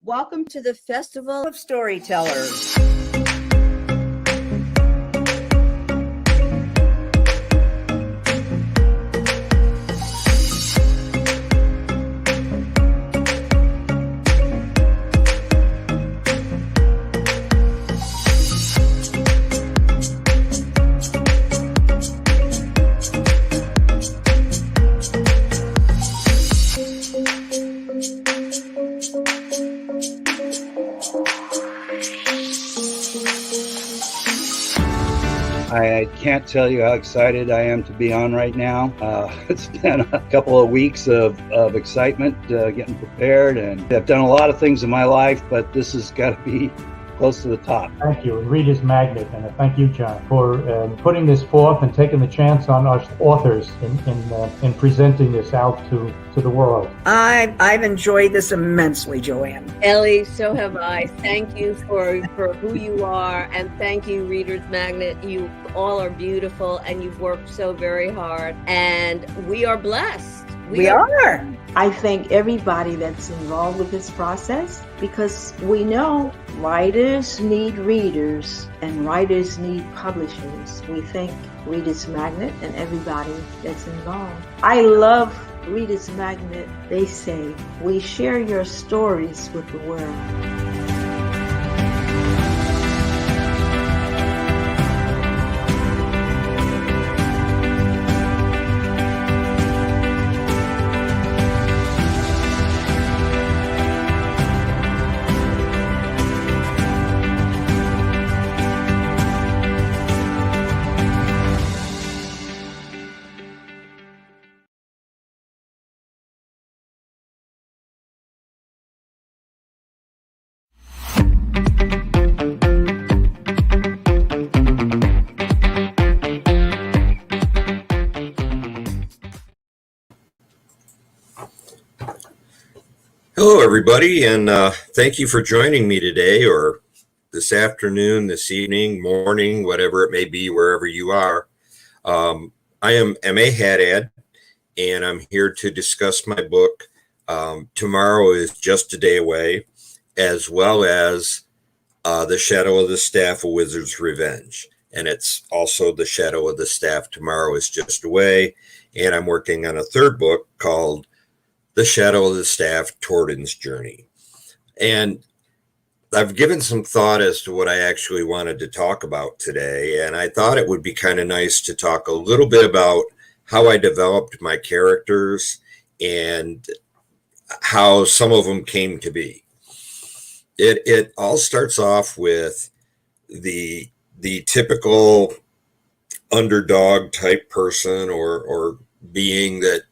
Welcome to the Festival of Storytellers. I can't tell you how excited I am to be on right now. It's been a couple of weeks of excitement, getting prepared, and I've done a lot of things in my life, but this has got to be close to the top. Thank you, and Reader's Magnet, and thank you, John, for putting this forth and taking the chance on us authors in presenting this out to the world. I've enjoyed this immensely, Joanne. Ellie, so have I. Thank you for who you are, and thank you, Reader's Magnet. You all are beautiful, and you've worked so very hard, and we are blessed. We are. I thank everybody that's involved with this process, because we know writers need readers and writers need publishers. We thank Reader's Magnet and everybody that's involved. I love Reader's Magnet. They say, we share your stories with the world. Hello, everybody, and thank you for joining me today, or this afternoon, this evening, morning, whatever it may be, wherever you are. I am M.A. HADDAD, and I'm here to discuss my book, Tomorrow is Just a Day Away, as well as The Shadow of the Staff, A Wizard's Revenge. And it's also The Shadow of the Staff, Tomorrow is Just Away, and I'm working on a third book called The Shadow of the Staff, Torden's Journey. And I've given some thought as to what I actually wanted to talk about today, and I thought it would be kind of nice to talk a little bit about how I developed my characters and how some of them came to be. It all starts off with the typical underdog type person or being that,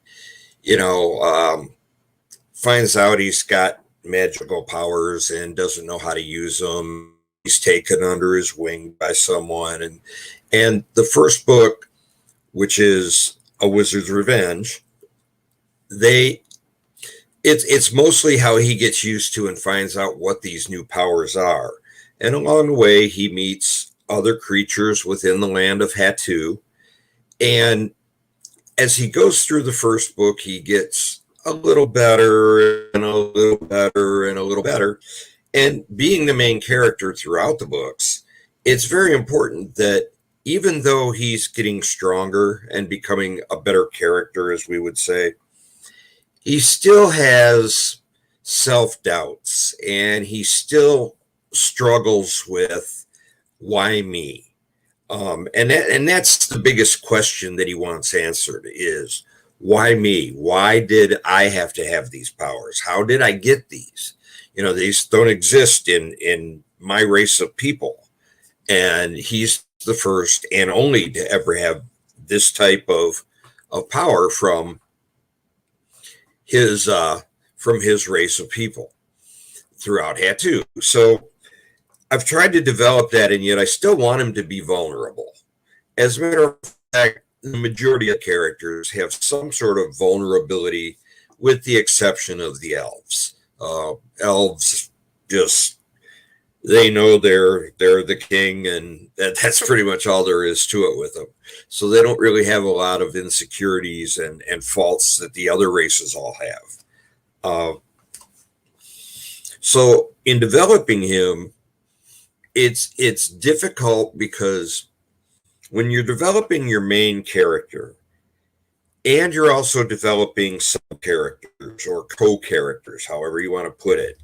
finds out he's got magical powers and doesn't know how to use them. He's taken under his wing by someone. And the first book, which is A Wizard's Revenge, it's mostly how he gets used to and finds out what these new powers are. And along the way, he meets other creatures within the land of HADDAD. And as he goes through the first book, he gets a little better and a little better and a little better. And being the main character throughout the books, it's very important that even though he's getting stronger and becoming a better character, as we would say, he still has self-doubts and he still struggles with, why me? And that's the biggest question that he wants answered is, why me? Why did I have to have these powers? How did I get these? These don't exist in my race of people. And he's the first and only to ever have this type of power from his race of people throughout HADDAD. So I've tried to develop that, and yet I still want him to be vulnerable. As a matter of fact, the majority of characters have some sort of vulnerability, with the exception of the elves. Elves they know they're the king, and that's pretty much all there is to it with them. So they don't really have a lot of insecurities and faults that the other races all have. So in developing him, it's difficult because when you're developing your main character and you're also developing sub characters or co-characters, however you want to put it,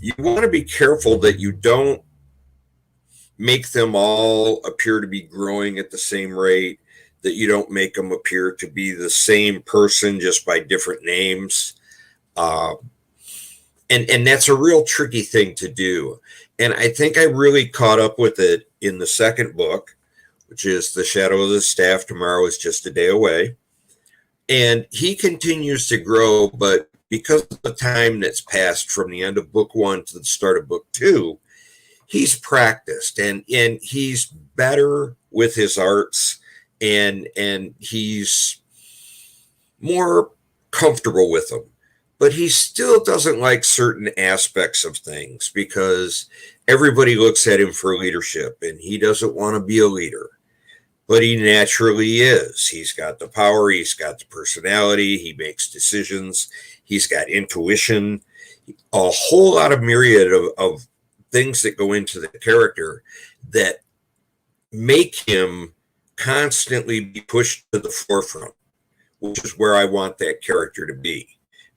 you want to be careful that you don't make them all appear to be growing at the same rate, that you don't make them appear to be the same person just by different names. And that's a real tricky thing to do. And I think I really caught up with it in the second book, which is The Shadow of the Staff, Tomorrow is Just a Day Away. And he continues to grow, but because of the time that's passed from the end of book 1 to the start of book 2, he's practiced and he's better with his arts, and he's more comfortable with them. But he still doesn't like certain aspects of things because everybody looks at him for leadership, and he doesn't want to be a leader. But he naturally is. He's got the power. He's got the personality. He makes decisions. He's got intuition. A whole lot of myriad of things that go into the character that make him constantly be pushed to the forefront, which is where I want that character to be,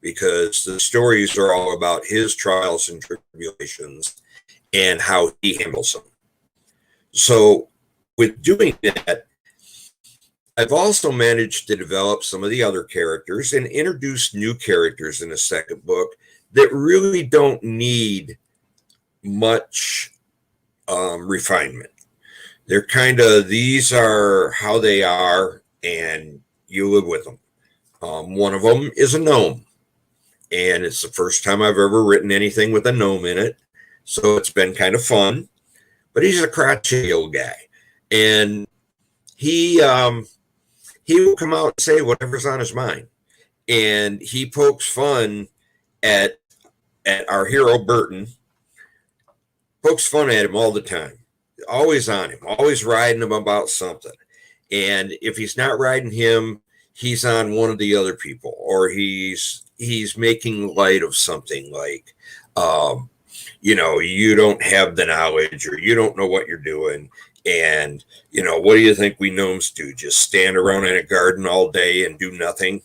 because the stories are all about his trials and tribulations and how he handles them. So with doing that, I've also managed to develop some of the other characters and introduce new characters in the second book that really don't need much refinement. They're kind of, these are how they are, and you live with them. One of them is a gnome, and it's the first time I've ever written anything with a gnome in it, so it's been kind of fun. But he's a crotchety old guy, and he will come out and say whatever's on his mind, and he pokes fun at our hero Burton. Pokes fun at him all the time, always on him, always riding him about something. And if he's not riding him, he's on one of the other people, or he's making light of something like, you don't have the knowledge, or you don't know what you're doing. And, what do you think we gnomes do? Just stand around in a garden all day and do nothing?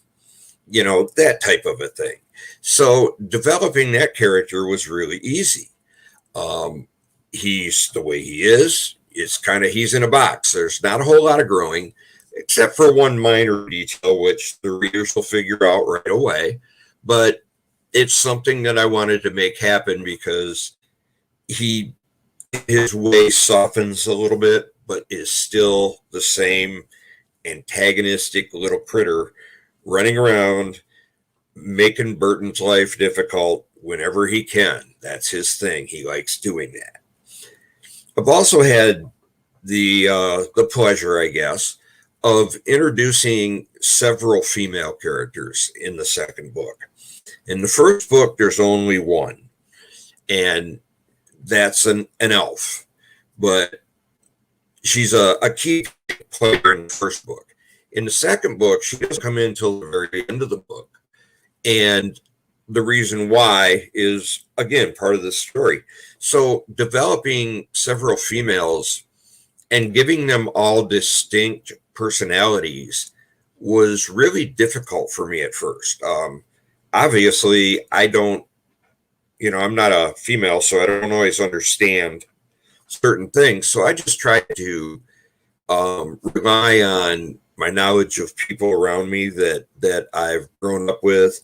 That type of a thing. So developing that character was really easy. He's the way he is. It's kind of, he's in a box. There's not a whole lot of growing, except for one minor detail, which the readers will figure out right away. But it's something that I wanted to make happen because his way softens a little bit, but is still the same antagonistic little critter running around, making Burton's life difficult whenever he can. That's his thing. He likes doing that. I've also had the pleasure, I guess, of introducing several female characters in the second book. In the first book, there's only one, and that's an elf. But she's a key player in the first book. In the second book, she doesn't come in until the very end of the book. And the reason why is, again, part of the story. So developing several females and giving them all distinct personalities was really difficult for me at first. Obviously, I'm not a female, so I don't always understand certain things. So I just try to rely on my knowledge of people around me that I've grown up with.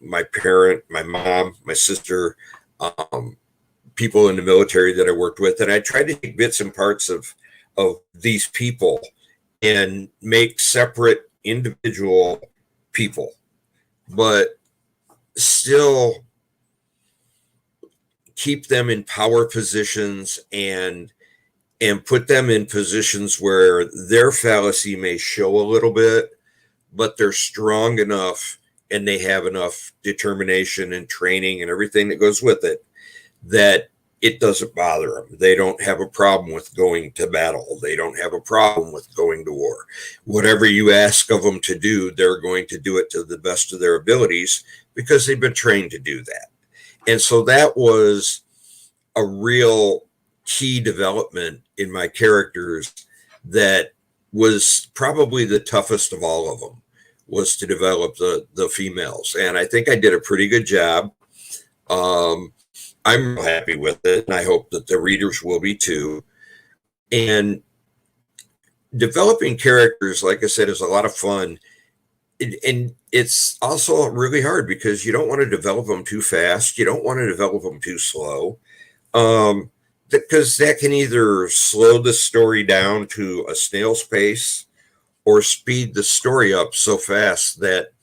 My parent, my mom, my sister, people in the military that I worked with. And I tried to take bits and parts of these people and make separate individual people, but still keep them in power positions and put them in positions where their fallacy may show a little bit, but they're strong enough and they have enough determination and training and everything that goes with it that it doesn't bother them. They don't have a problem with going to battle. They don't have a problem with going to war. Whatever you ask of them to do, they're going to do it to the best of their abilities because they've been trained to do that. And so that was a real key development in my characters that was probably the toughest of all of them, was to develop the females. And I think I did a pretty good job. I'm happy with it, and I hope that the readers will be too. And developing characters, like I said, is a lot of fun. And it's also really hard because you don't want to develop them too fast. You don't want to develop them too slow. Because that can either slow the story down to a snail's pace or speed the story up so fast that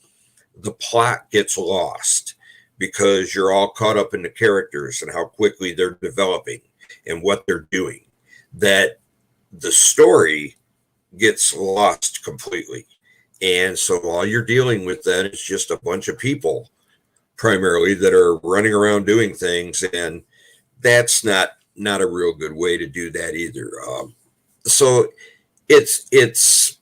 the plot gets lost because you're all caught up in the characters and how quickly they're developing and what they're doing, that the story gets lost completely. And so all you're dealing with then is just a bunch of people primarily that are running around doing things, and that's not a real good way to do that either. So it's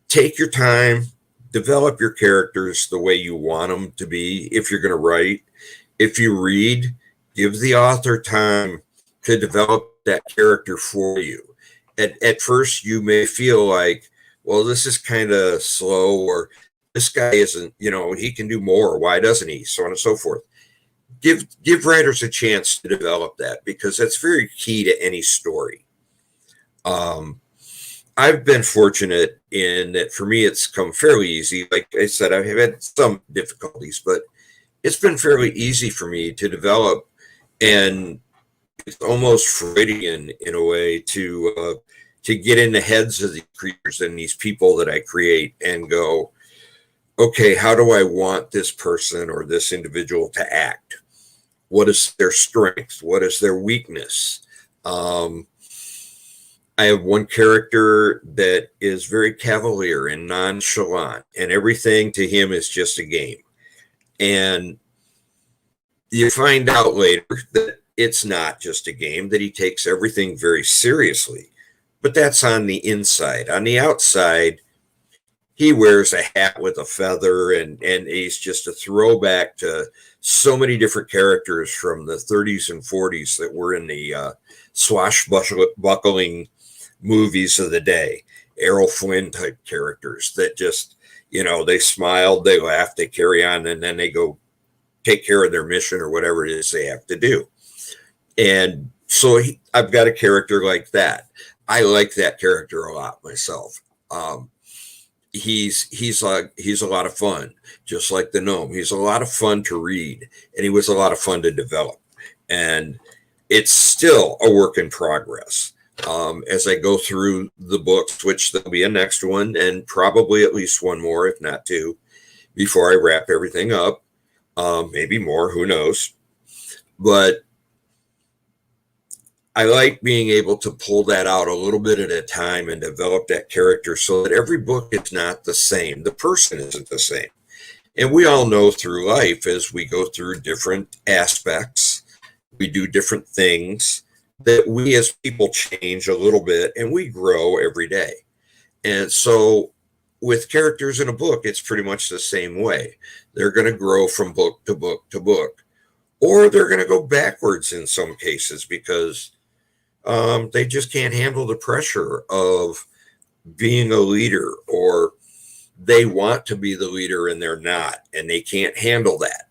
take your time, develop your characters the way you want them to be. If you're going to write, if you read, give the author time to develop that character for you. At first, you may feel like, well, this is kind of slow, or this guy isn't, he can do more. Why doesn't he? So on and so forth. Give writers a chance to develop that, because that's very key to any story. I've been fortunate in that for me, it's come fairly easy. Like I said, I've had some difficulties, but it's been fairly easy for me to develop, and it's almost Freudian in a way to get in the heads of these creatures and these people that I create and go, okay, how do I want this person or this individual to act? What is their strength? What is their weakness? I have one character that is very cavalier and nonchalant, and everything to him is just a game. And you find out later that it's not just a game, that he takes everything very seriously. But that's on the inside. On the outside, he wears a hat with a feather, and he's just a throwback to so many different characters from the 30s and 40s that were in the swashbuckling movies of the day. Errol Flynn type characters that just, they smiled, they laughed, they carry on, and then they go take care of their mission or whatever it is they have to do. And so I've got a character like that. I like that character a lot myself. He's a lot of fun, just like the gnome. He's a lot of fun to read, and he was a lot of fun to develop. And it's still a work in progress. As I go through the books, which there'll be a next one and probably at least one more, if not two, before I wrap everything up. Maybe more, who knows? But I like being able to pull that out a little bit at a time and develop that character so that every book is not the same. The person isn't the same. And we all know through life, as we go through different aspects, we do different things, that we as people change a little bit and we grow every day. And so with characters in a book, it's pretty much the same way. They're going to grow from book to book to book, or they're going to go backwards in some cases because they just can't handle the pressure of being a leader, or they want to be the leader and they're not, and they can't handle that.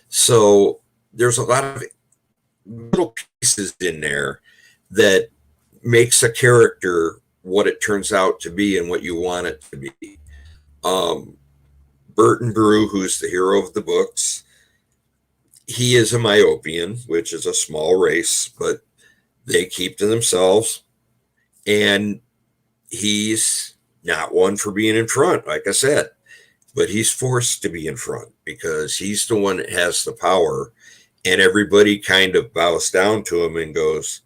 So there's a lot of little pieces in there that makes a character what it turns out to be and what you want it to be. Burton Brew, who's the hero of the books, he is a Myopian, which is a small race, but they keep to themselves. And he's not one for being in front, like I said, but he's forced to be in front because he's the one that has the power. And everybody kind of bows down to him and goes,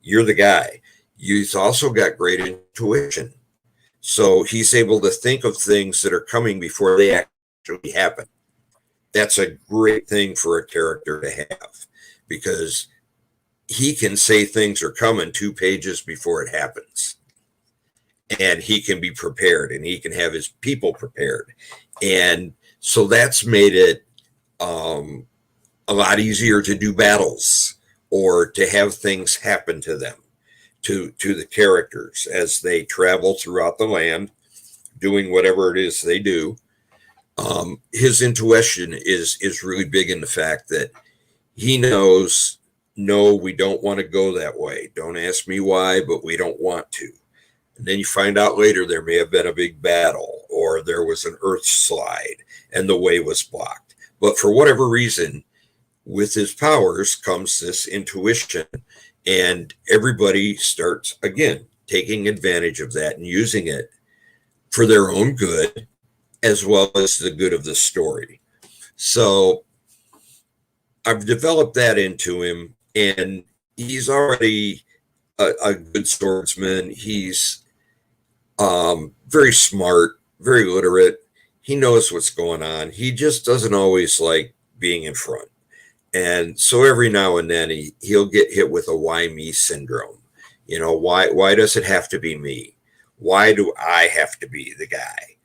you're the guy. You've also got great intuition. So he's able to think of things that are coming before they actually happen. That's a great thing for a character to have, because he can say things are coming 2 pages before it happens. And he can be prepared, and he can have his people prepared. And so that's made it a lot easier to do battles or to have things happen to them, to the characters as they travel throughout the land, doing whatever it is they do. His intuition is really big in the fact that he knows, no, we don't want to go that way. Don't ask me why, but we don't want to. And then you find out later there may have been a big battle or there was an earth slide and the way was blocked. But for whatever reason, with his powers comes this intuition, and everybody starts, again, taking advantage of that and using it for their own good as well as the good of the story. So I've developed that into him, and he's already a good swordsman. He's very smart, very literate. He knows what's going on. He just doesn't always like being in front. And so every now and then he'll get hit with a why me syndrome. You know, why does it have to be me? Why do I have to be the guy?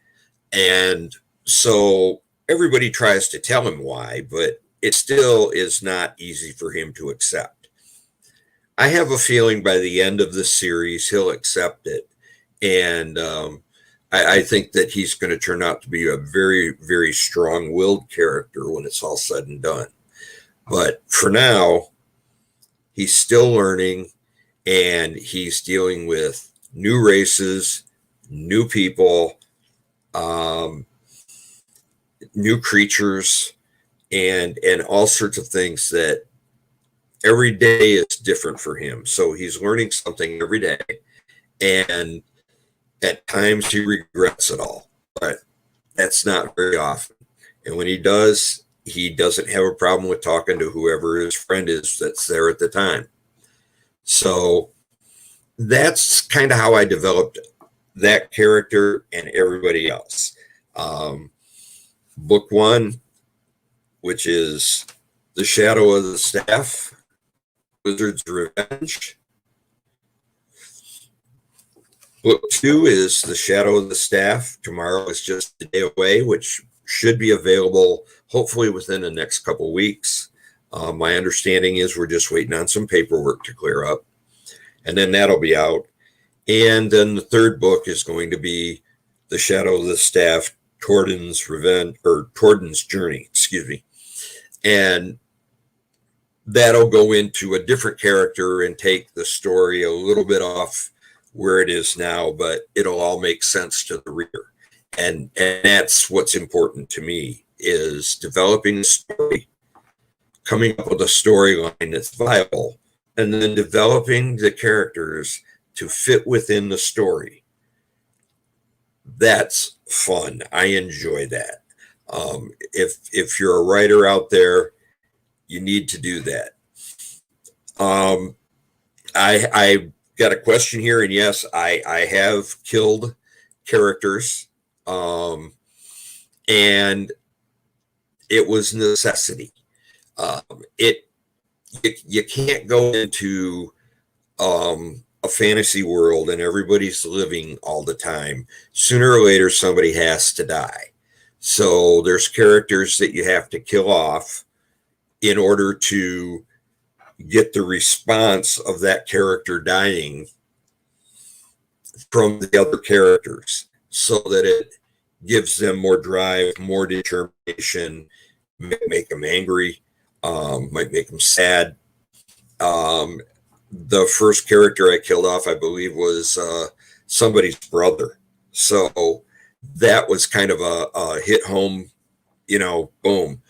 And so everybody tries to tell him why, but it still is not easy for him to accept. I have a feeling by the end of the series, he'll accept it. And I think that he's going to turn out to be a very, very strong-willed character when it's all said and done. But for now, he's still learning, and he's dealing with new races, new people, new creatures, and all sorts of things that every day is different for him. So he's learning something every day, and at times he regrets it all, but that's not very often. And when he does, he doesn't have a problem with talking to whoever his friend is that's there at the time. So that's kind of how I developed that character and everybody else. Book one, which is The Shadow of the Staff, Wizard's Revenge. Book two is The Shadow of the Staff. Tomorrow is just a day away, which should be available hopefully within the next couple weeks. My understanding is we're just waiting on some paperwork to clear up, and then that'll be out. And then the third book is going to be The Shadow of the Staff, Torden's Revenge, or Torden's Journey, excuse me. And that'll go into a different character and take the story a little bit off where it is now, but it'll all make sense to the reader. And that's what's important to me, is developing a story, coming up with a storyline that's viable, and then developing the characters to fit within the story. That's fun. I enjoy that. If you're a writer out there, you need to do that. I got a question here, and yes, I have killed characters, and it was necessity. You can't go into a fantasy world and everybody's living all the time. Sooner or later, somebody has to die. So there's characters that you have to kill off in order to get the response of that character dying from the other characters, so that it gives them more drive, more determination, make them angry, might make them sad. The first character I killed off, I believe, was somebody's brother. So that was kind of a hit home, boom.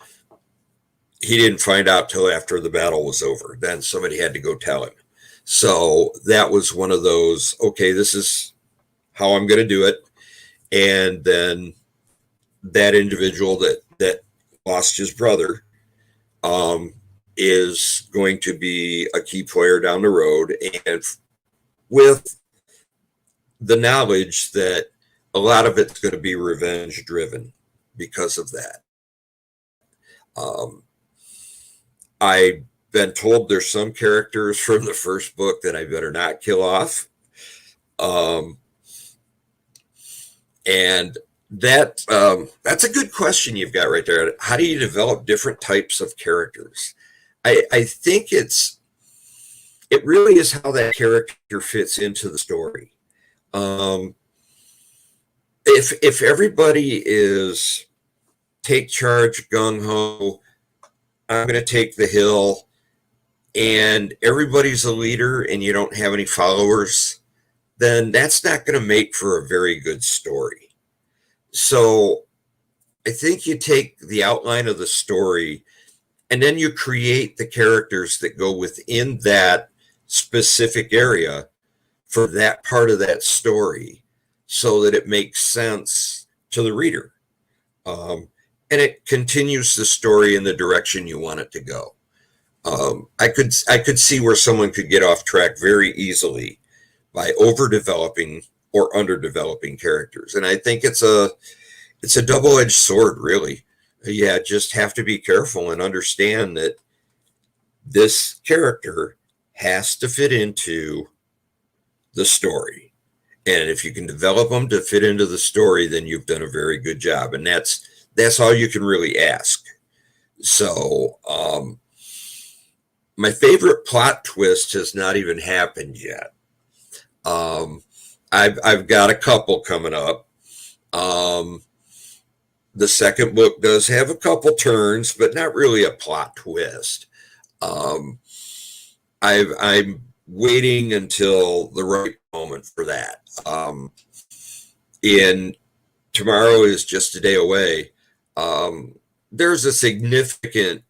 He didn't find out till after the battle was over. Then somebody had to go tell him. So that was one of those, okay, this is how I'm going to do it. And then that individual that lost his brother is going to be a key player down the road, and with the knowledge that a lot of it's going to be revenge driven because of that. I've been told there's some characters from the first book that I better not kill off. And That's a good question you've got right there. How do you develop different types of characters? I think it really is how that character fits into the story. Um, if everybody is take charge, gung ho, I'm going to take the hill, and everybody's a leader, and you don't have any followers, then that's not going to make for a very good story. So I think you take the outline of the story and then you create the characters that go within that specific area for that part of that story so that it makes sense to the reader. And it continues the story in the direction you want it to go. I could see where someone could get off track very easily by overdeveloping or underdeveloping characters. And I think it's a double-edged sword, really. Yeah, just have to be careful and understand that this character has to fit into the story. And if you can develop them to fit into the story, then you've done a very good job. And that's all you can really ask. So my favorite plot twist has not even happened yet. I've got a couple coming up. The second book does have a couple turns, but not really a plot twist. I'm waiting until the right moment for that. And tomorrow is just a day away. There's a significant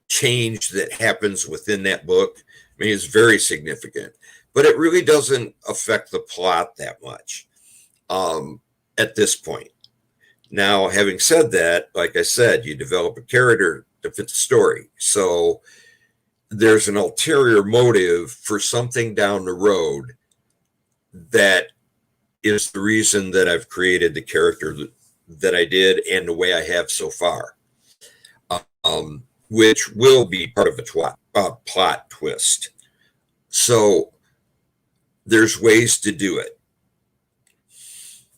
change that happens within that book. I mean, it's very significant, but it really doesn't affect the plot that much at this point. Now, having said that, like I said, you develop a character to fit the story. So there's an ulterior motive for something down the road that is the reason that I've created the character that I did and the way I have so far, which will be part of a plot twist. So there's ways to do it.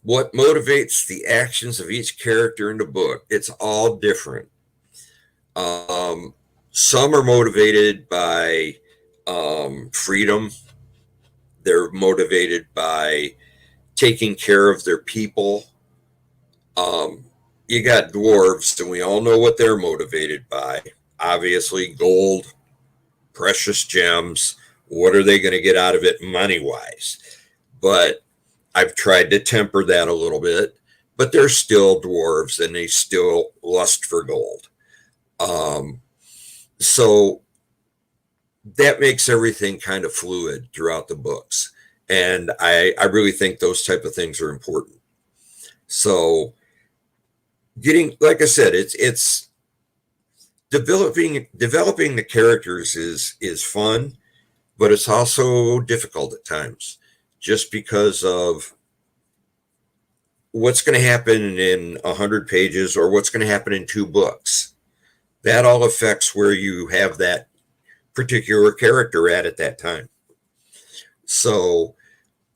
What motivates the actions of each character in the book, it's all different. Some are motivated by freedom. They're motivated by taking care of their people. You got dwarves, and we all know what they're motivated by. Obviously, gold, precious gems. What are they going to get out of it money-wise? But I've tried to temper that a little bit, but they're still dwarves and they still lust for gold. So that makes everything kind of fluid throughout the books. And I really think those type of things are important. So like I said, it's developing the characters is fun, but it's also difficult at times. Just because of what's going to happen in 100 pages or what's going to happen in 2 books. That all affects where you have that particular character at that time. So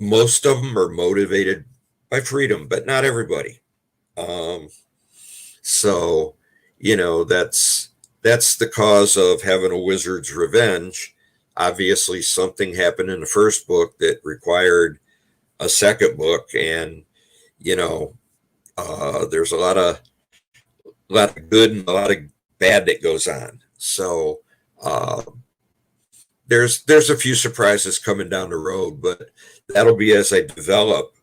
most of them are motivated by freedom, but not everybody. So, that's the cause of having a wizard's revenge. Obviously, something happened in the first book that required a second book, and there's a lot of good and a lot of bad that goes on. So there's a few surprises coming down the road, but that'll be as I develop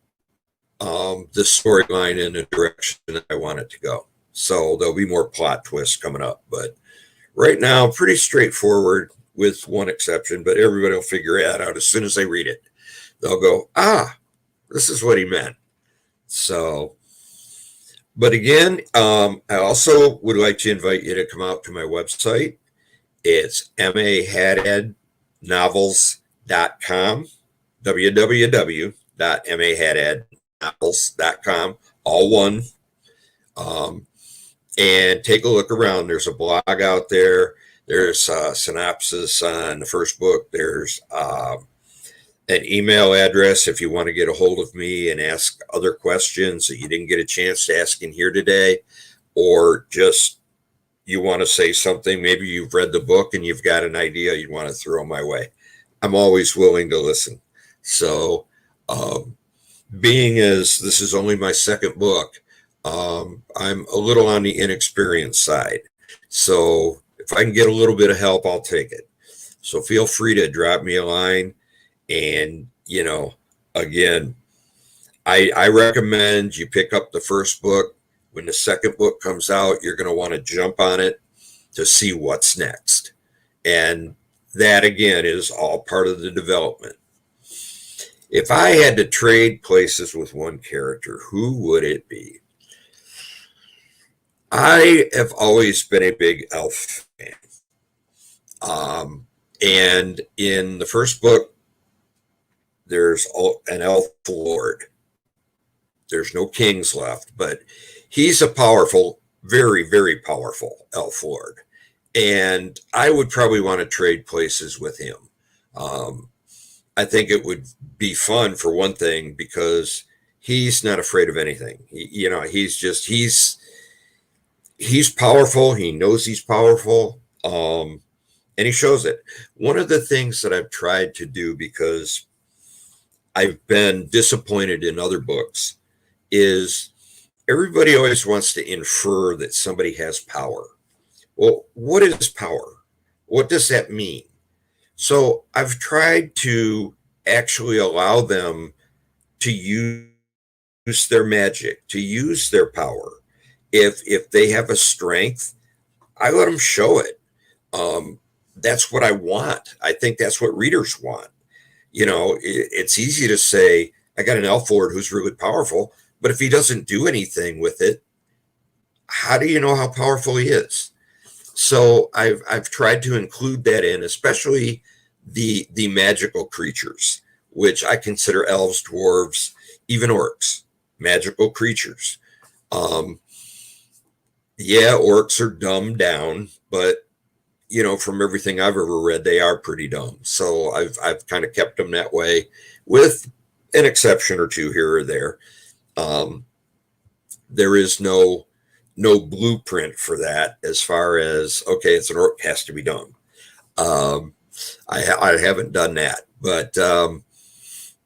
the storyline in the direction that I want it to go. So there'll be more plot twists coming up, but right now, pretty straightforward. With one exception, but everybody will figure it out as soon as they read it. They'll go, this is what he meant. So, but again, I also would like to invite you to come out to my website. It's mahaddadnovels.com, www.mahaddadnovels.com, all one. And take a look around. There's a blog out there. There's a synopsis on the first book. There's an email address if you want to get a hold of me and ask other questions that you didn't get a chance to ask in here today, or just you want to say something. Maybe you've read the book and you've got an idea you want to throw my way. I'm always willing to listen. So, being as this is only my second book, I'm a little on the inexperienced side. So if I can get a little bit of help, I'll take it. So feel free to drop me a line. And, again, I recommend you pick up the first book. When the second book comes out, you're going to want to jump on it to see what's next. And that, again, is all part of the development. If I had to trade places with one character, who would it be? I have always been a big elf fan. And in the first book, there's an elf lord. There's no kings left, but he's a powerful, very, very powerful elf lord. And I would probably want to trade places with him. I think it would be fun for one thing, because he's not afraid of anything. He's powerful. He knows he's powerful. And he shows it. One of the things that I've tried to do, because I've been disappointed in other books, is everybody always wants to infer that somebody has power. Well, what is power? What does that mean? So I've tried to actually allow them to use their magic, to use their power. If they have a strength, I let them show it. That's what I want. I think that's what readers want. It's easy to say, I got an elf lord who's really powerful, but if he doesn't do anything with it, how do you know how powerful he is? So I've tried to include that in, especially the magical creatures, which I consider elves, dwarves, even orcs, magical creatures. Yeah, orcs are dumbed down, but from everything I've ever read, they are pretty dumb. So I've kind of kept them that way, with an exception or two here or there. There is no blueprint for that, as far as, okay, it's an orc, has to be dumb. I haven't done that, but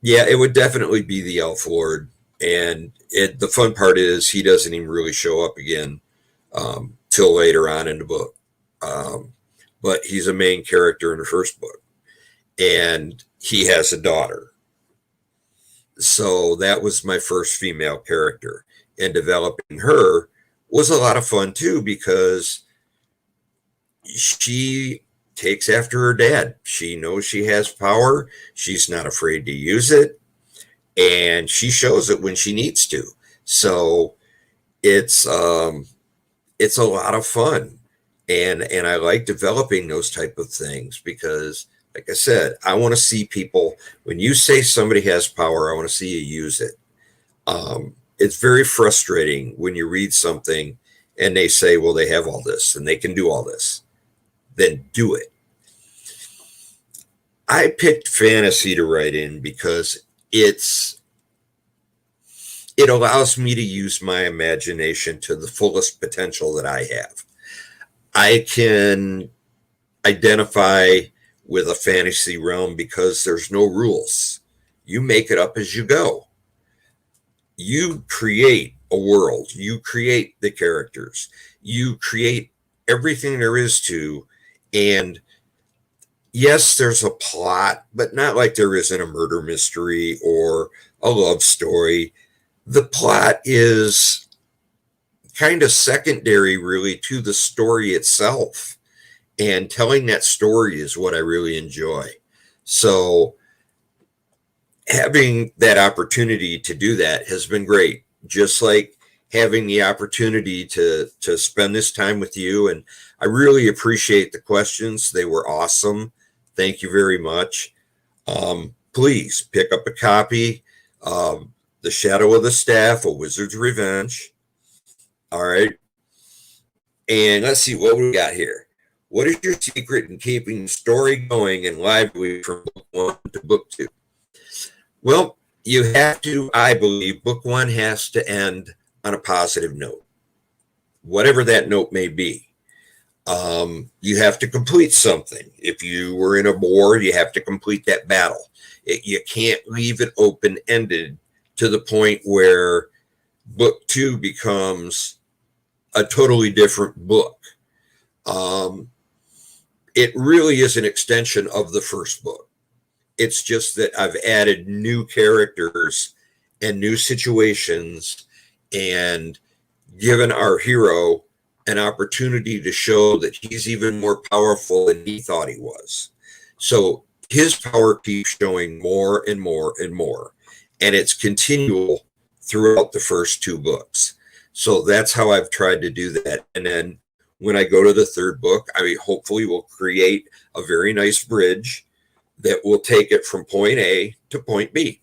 yeah, it would definitely be the elf lord. And the fun part is he doesn't even really show up again till later on in the book. But he's a main character in the first book, and he has a daughter. So that was my first female character, and developing her was a lot of fun too, because she takes after her dad. She knows she has power. She's not afraid to use it, and she shows it when she needs to. So it's a lot of fun. And I like developing those type of things, because, like I said, I want to see people, when you say somebody has power, I want to see you use it. It's very frustrating when you read something and they say, well, they have all this and they can do all this. Then do it. I picked fantasy to write in because it allows me to use my imagination to the fullest potential that I have. I can identify with a fantasy realm because there's no rules. You make it up as you go. You create a world. You create the characters. You create everything there is to. And yes, there's a plot, but not like there isn't a murder mystery or a love story. The plot is kind of secondary, really, to the story itself, and telling that story is what I really enjoy. So having that opportunity to do that has been great, just like having the opportunity to spend this time with you. And I really appreciate the questions. They were awesome. Thank you very much. Please pick up a copy of The Shadow of the Staff, A Wizard's Revenge. All right. And let's see what we got here. What is your secret in keeping the story going and lively from book 1 to book 2? Well, you have to, I believe, book one has to end on a positive note, whatever that note may be. You have to complete something. If you were in a war, you have to complete that battle. You can't leave it open-ended to the point where book two becomes a totally different book. It really is an extension of the first book. It's just that I've added new characters and new situations and given our hero an opportunity to show that he's even more powerful than he thought he was. So his power keeps showing more and more and more. And it's continual throughout the first two books. So that's how I've tried to do that. And then when I go to the third book, I hopefully will create a very nice bridge that will take it from point A to point B.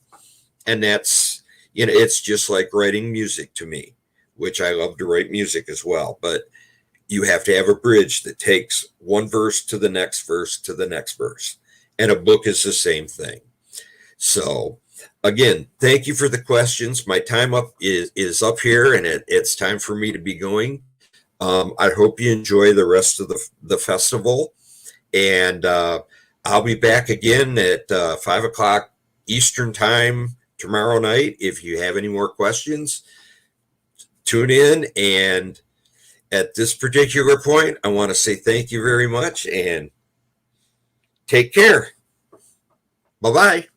And that's, it's just like writing music to me, which I love to write music as well. But you have to have a bridge that takes one verse to the next verse to the next verse. And a book is the same thing. So again, thank you for the questions. My time up is up here, and it's time for me to be going. I hope you enjoy the rest of the festival. And I'll be back again at 5 o'clock Eastern time tomorrow night. If you have any more questions, tune in. And at this particular point, I want to say thank you very much and take care. Bye-bye.